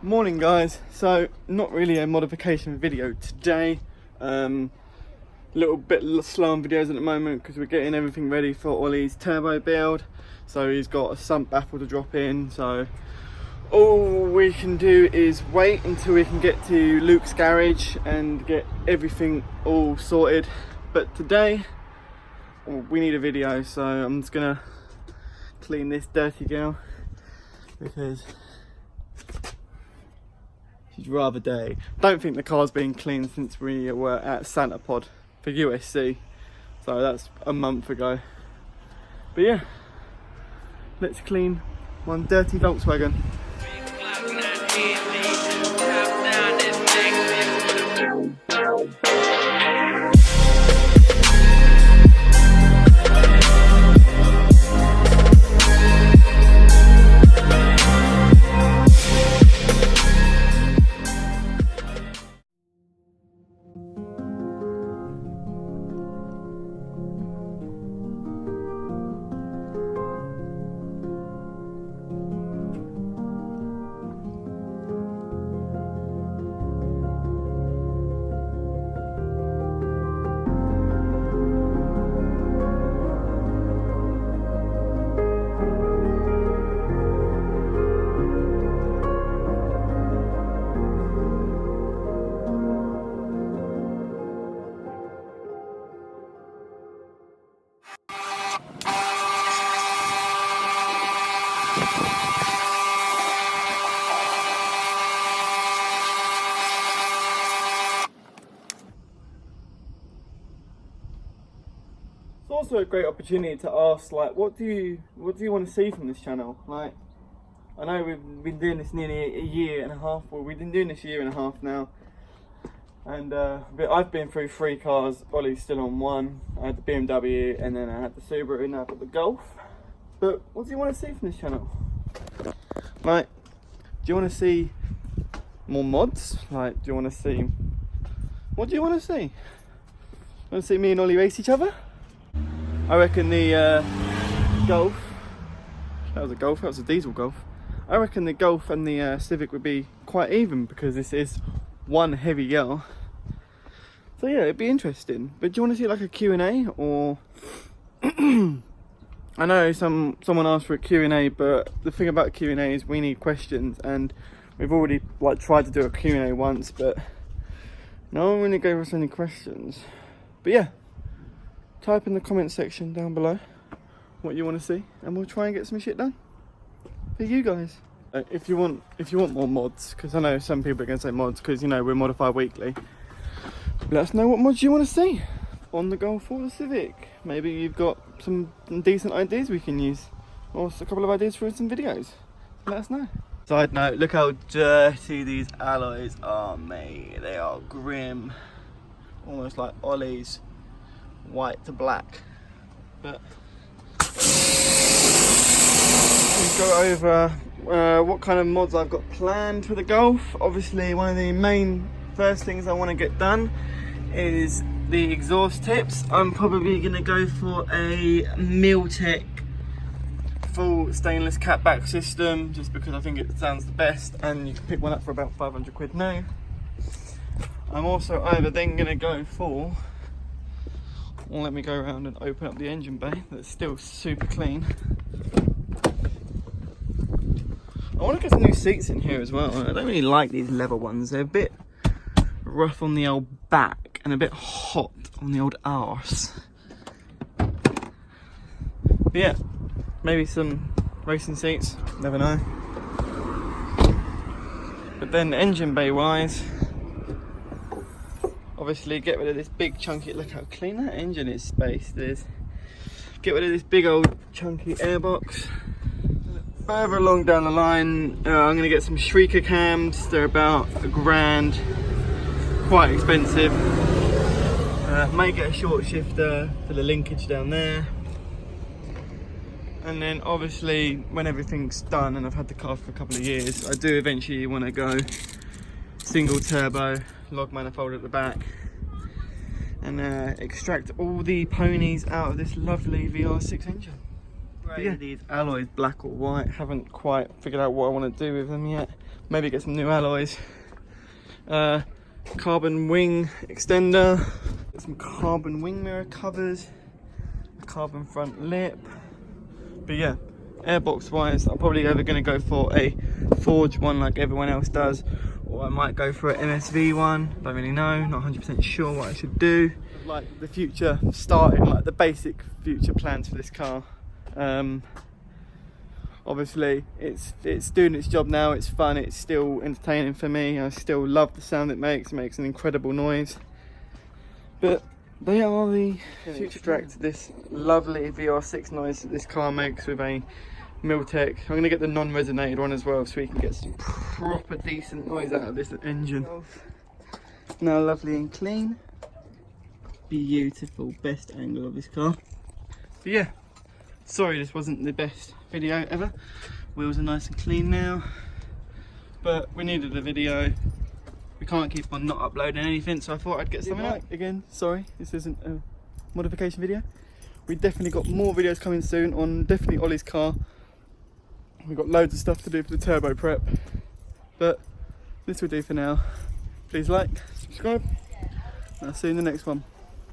Morning guys. So not really a modification video today. Little bit slow on videos at the moment because we're getting everything ready for Ollie's turbo build. So he's got a sump baffle to drop in, so all we can do is wait until we can get to Luke's garage and get everything all sorted. But today we need a video, so I'm just gonna clean this dirty girl because she's rather dirty. Don't think the car's been cleaned since we were at Santa Pod for USC, so that's a month ago. But yeah, let's clean one dirty Volkswagen. It's also a great opportunity to ask, like, what do you want to see from this channel? Like, I know we've been doing this nearly a year and a half. Well, we've been doing this a year and a half now, and I've been through 3 cars. Ollie's still on 1. I had the BMW, and then I had the Subaru, and now I've got the Golf. But what do you want to see from this channel? Like, do you want to see more mods? Like, do you want to see? What do you want to see? Want to see me and Ollie race each other? I reckon the Golf, that was a Golf, that was a diesel Golf. I reckon the Golf and the Civic would be quite even because this is one heavy girl. So yeah, it'd be interesting. But do you want to see like a Q&A or... I know someone asked for a Q&A, but the thing about Q&A is we need questions, and we've already like tried to do a Q&A once, but no one really gave us any questions. But yeah, type in the comment section down below what you want to see, and we'll try and get some shit done for you guys. If you want more mods, because I know some people are going to say mods because, you know, we're Modify Weekly. Let us know what mods you want to see on the Golf or the Civic. Maybe you've got some decent ideas we can use, or a couple of ideas for some videos. Let us know. Side note, look how dirty these alloys are, mate. They are grim, almost like Ollie's white to black. But we'll go over what kind of mods I've got planned for the Golf. Obviously, one of the main first things I want to get done is the exhaust tips. I'm probably going to go for a Miltech full stainless catback system, just because I think it sounds the best, and you can pick one up for about 500 quid now. I'm also either then going to go for, well, let me go around and open up the engine bay that's still super clean. I want to get some new seats in here as well. I don't really like these leather ones. They're a bit rough on the old back and a bit hot on the old arse. But yeah, maybe some racing seats, never know. But then engine bay wise, obviously get rid of this big chunky, look how clean that engine is spaced is. Get rid of this big old chunky airbox. Further along down the line, I'm going to get some Shrieker cams. They're about £1,000, quite expensive. Might get a short shifter for the linkage down there. And then obviously when everything's done and I've had the car for a couple of years, I do eventually want to go single turbo, log manifold at the back, and extract all the ponies out of this lovely VR6 engine. Yeah, these alloys black or white, haven't quite figured out what I want to do with them yet. maybe get some new alloys. Carbon wing extender, get some carbon wing mirror covers, a carbon front lip. But yeah, airbox wise, I'm probably either going to go for a forged one like everyone else does, or I might go for an MSV one. Don't really know, not 100% sure what I should do. Like the future starting, like the basic future plans for this car. Obviously it's doing its job now, it's fun, it's still entertaining for me, I still love the sound it makes an incredible noise. But they are the future. Extract this lovely VR6 noise that this car makes with a Miltech. I'm going to get the non-resonated one as well so we can get some proper decent noise out of this engine. Now lovely and clean. Beautiful, best angle of this car. But yeah, sorry this wasn't the best video ever. Wheels are nice and clean now, but we needed a video. We can't keep on not uploading anything, so I thought I'd get something out. Again, sorry, this isn't a modification video. We definitely got more videos coming soon on definitely Ollie's car. We've got loads of stuff to do for the turbo prep, but this will do for now. Please like, subscribe, and I'll see you in the next one.